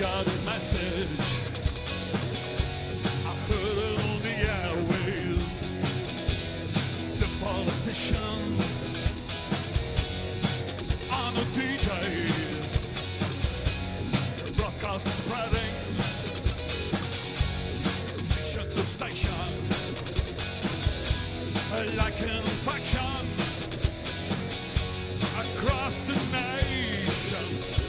got a message. I heard it on the airwaves. The politicians and the DJs, the broadcast is spreading station to station like an infection across the nation.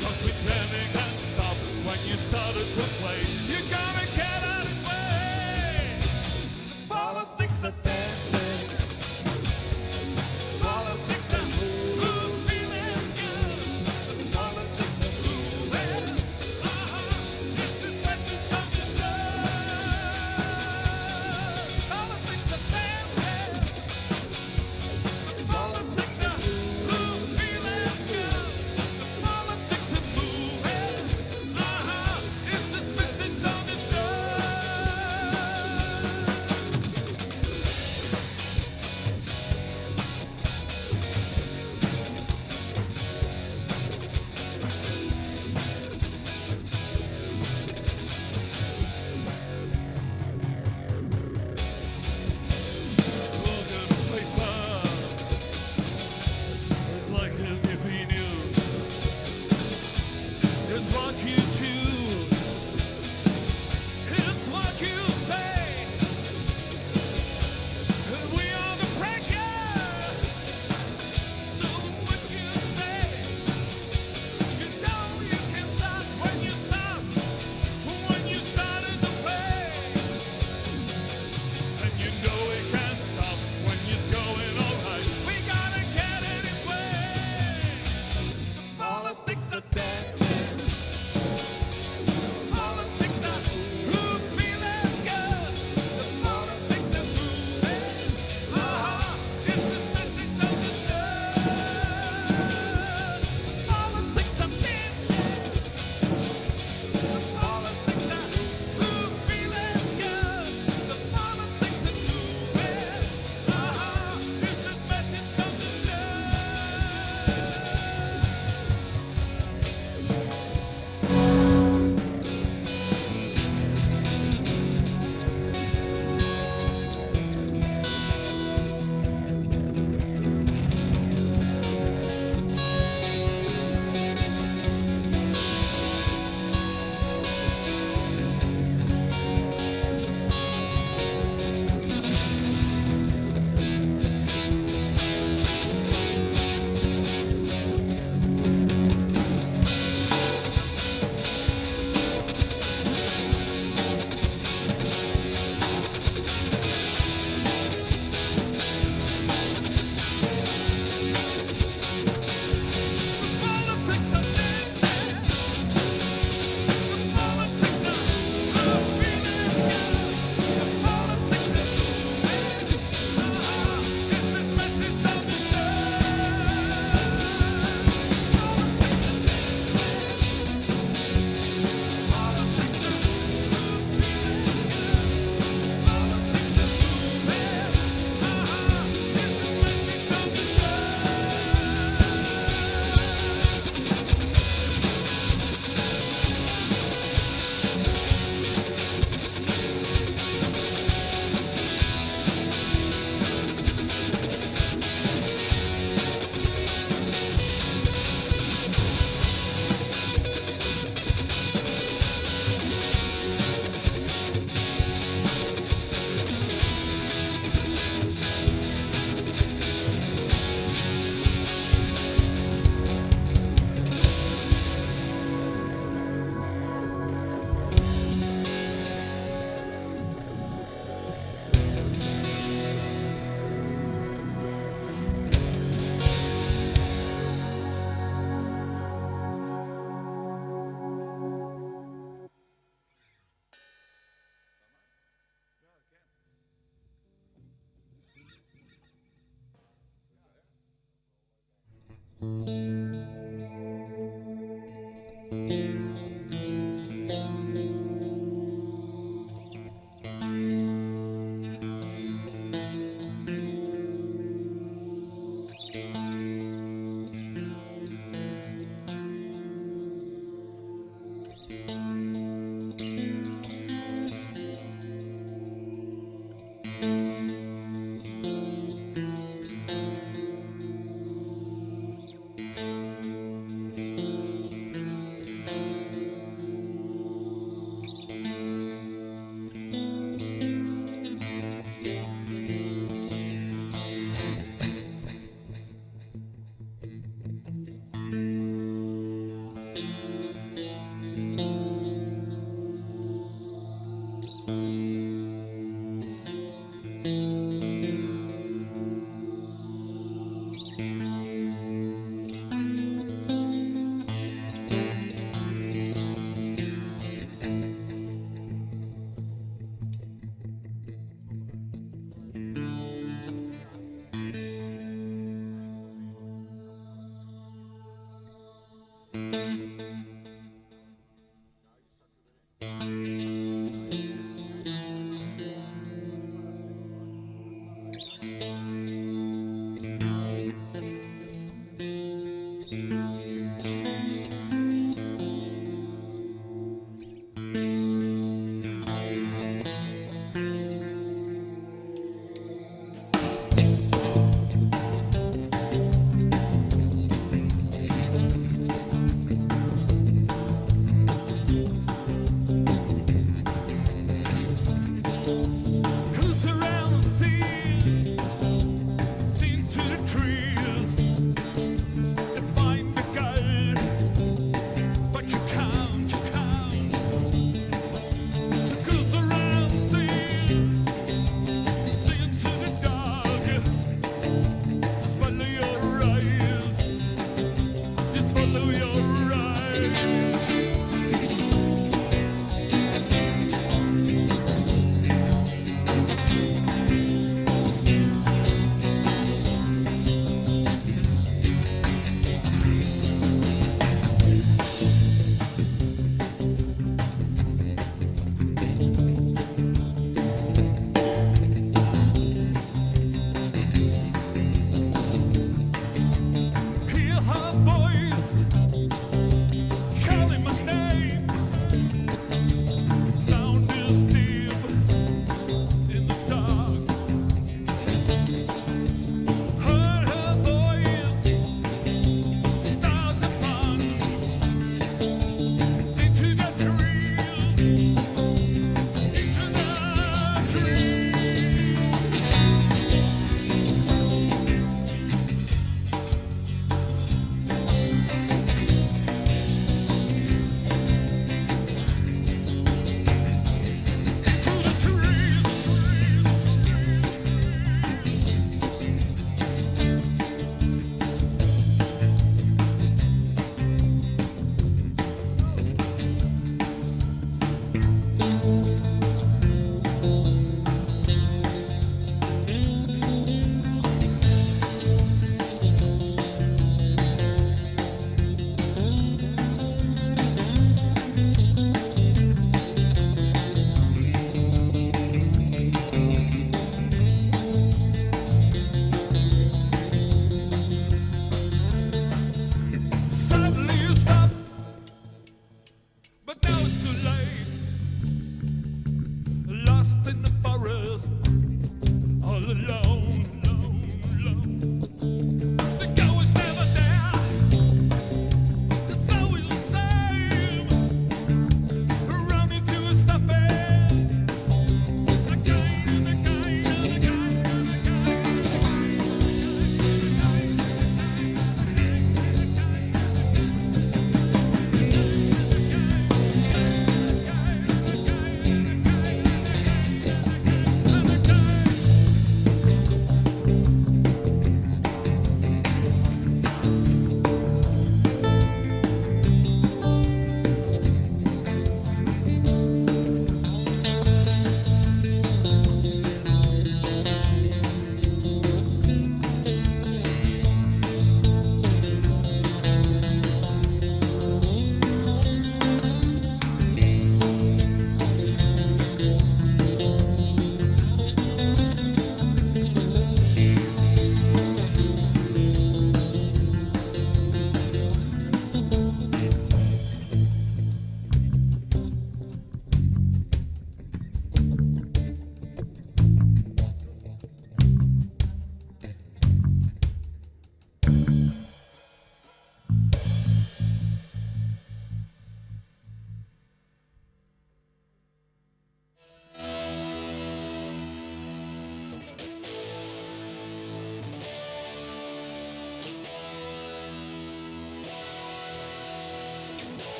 'Cause we never can stop when you started to play. You gotta get out of its way. The politics are dancing. Politics are feeling good. The politics are moving. It's this message of the sun. Politics are dancing. The politics are feeling good. The politics are moving. It's this message of the Look at the paper. It's like a TV news. It's what you choose. It's what you say. We are the pressure. So what you say. You know you can stop when you stop. When you started to play. And you know it can't stop when you're going alright. We gotta get it his way. The politics are dancing. Politics are feeling good. The politics are moving. It's this message of the sun. Politics are dancing. Politics are feeling good. The politics are moving. It's this message of the sun. Politics are dancing. The politics are feeling good. The politics are moving. It's this message of the sun. Politics are dancing. Politics are feeling good. Politics are moving. It's this message of the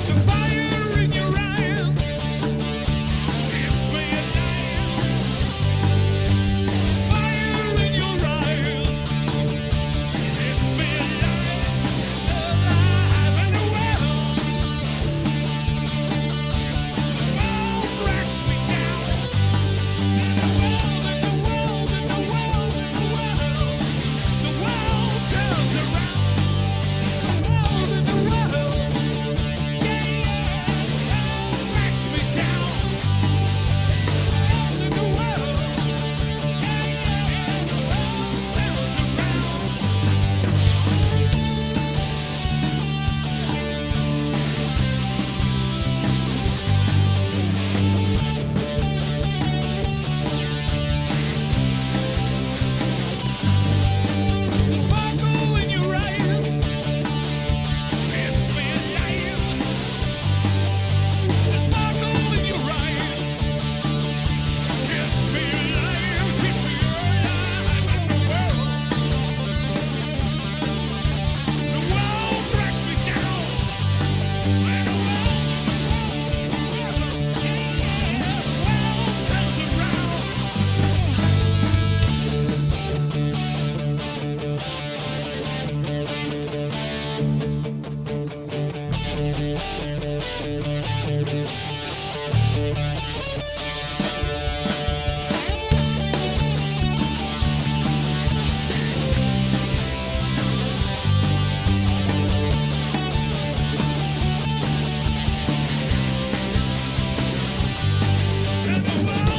The fire in your eyes gives me a name. Fire in your eyes gives me a life, alive in the world. The world drags me down. In the world, in the world, in the world, in the world. The world turns around. In the world, in the world. Yeah, yeah. The world drags me down. In the world, yeah, yeah. The world turns around. The sparkle in your eyes gives me a life. The sparkle in your eyes gives me a life. Gives me a life in the world. The world drags me down. In the world, yeah, yeah. The world turns around.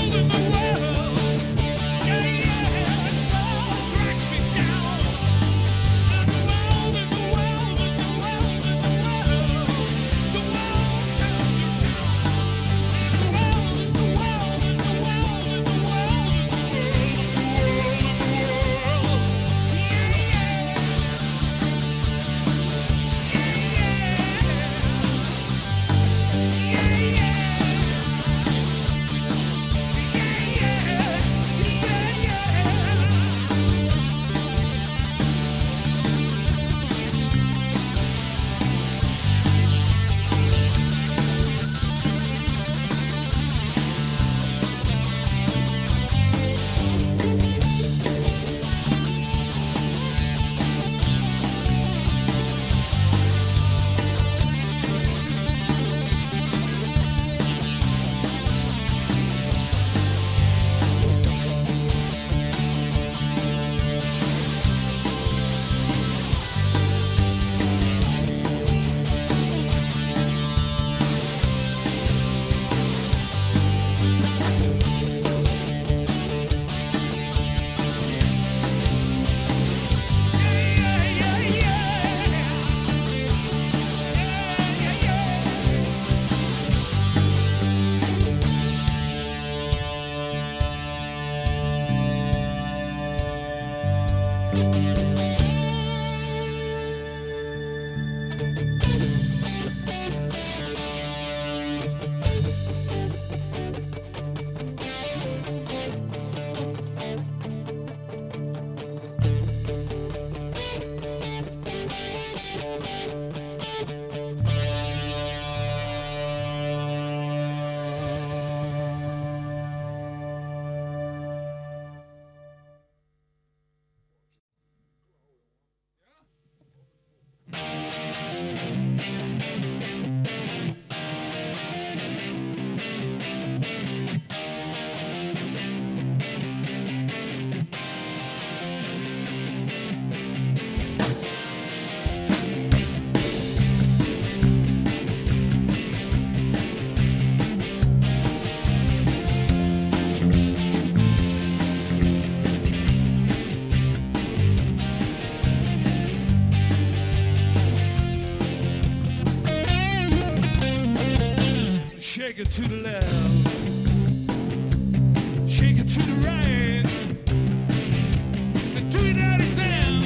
In the world, yeah, yeah, the world drags me down. In the world, in the world, in the world, in the world, the world turns around. In the world, in the world, in the world, in the world, in the world, yeah, yeah, yeah, yeah, yeah. Shake it to the left, shake it to the right, and do it out of stand.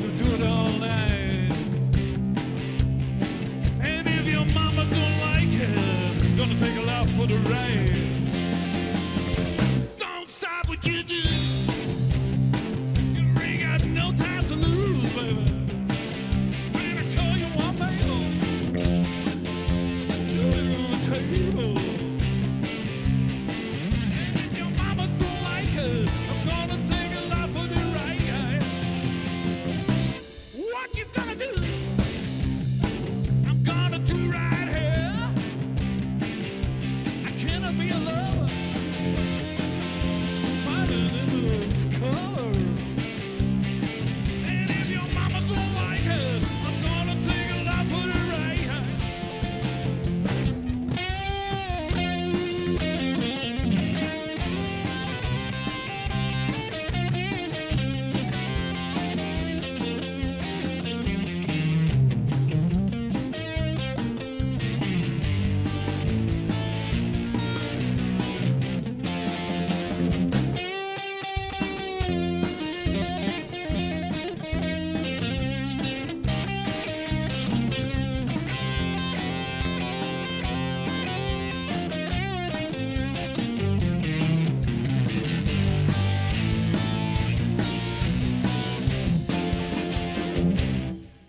We'll do it all night. And if your mama don't like it, gonna take a laugh for the ride. Don't stop with what you do. You ain't got no time to lose, baby. When I call you one mail, still on the table. And if your mama don't like it, I'm gonna take a lot for the right guy. What you gonna do? I'm gonna do right here. I cannot be a lover. It's finding in this color. And if your mama don't like it, I'm gonna take a lot for the right guy.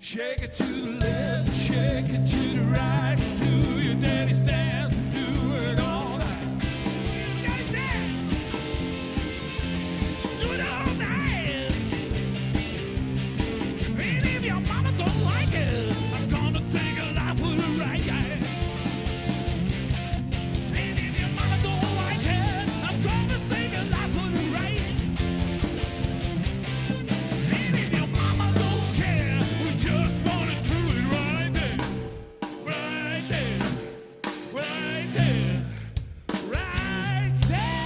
Shake it to the left, shake it to the right. Do your daddy's dance and do it all night. Do your daddy's dance. Do it all night. And if your mama don't like it, I'm gonna take a lot for the right guy. And if your mama don't like it, I'm gonna take a lot for the right. And if your mama don't care, we just wanna do it right there, right there, right there, right there.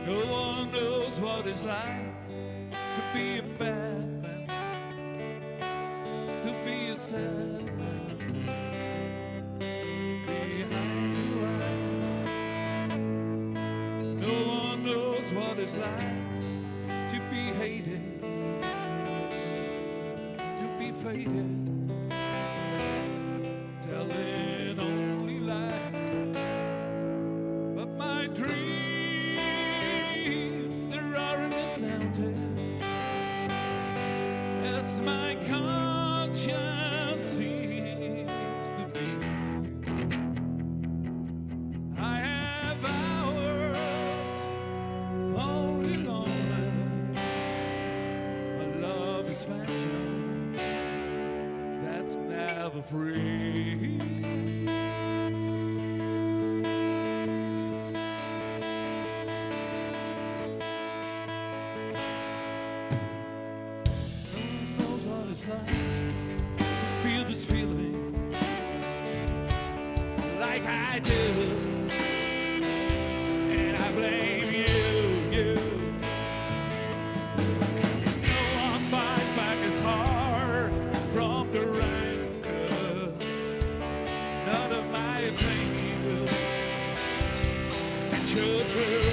No one knows what it's like to be a bad man, to be a sad man behind the line. No one knows what it's like to be hated, to be faded, telling only lies. But my dreams, they're already empty, as my conscience seems to be. I have hours only lonely. My love is vengeance that's never free. It's like to feel this feeling like I do, and I blame you. No one bites back his heart from the rancor. None of my opinion can show true.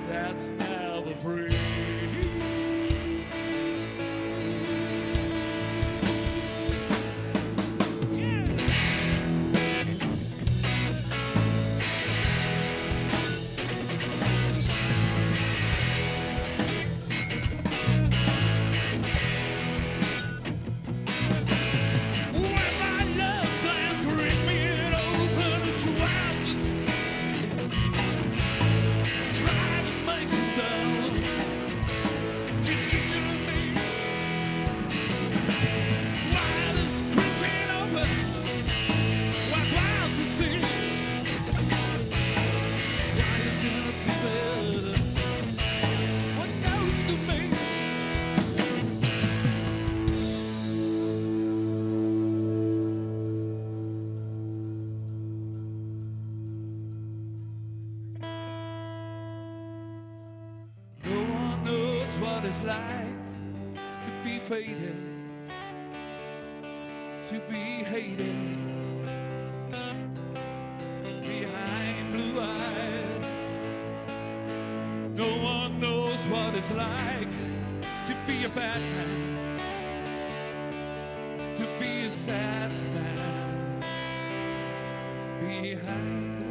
That's never free. what it's like to be faded, to be hated behind blue eyes. No one knows what it's like to be a bad man, to be a sad man behind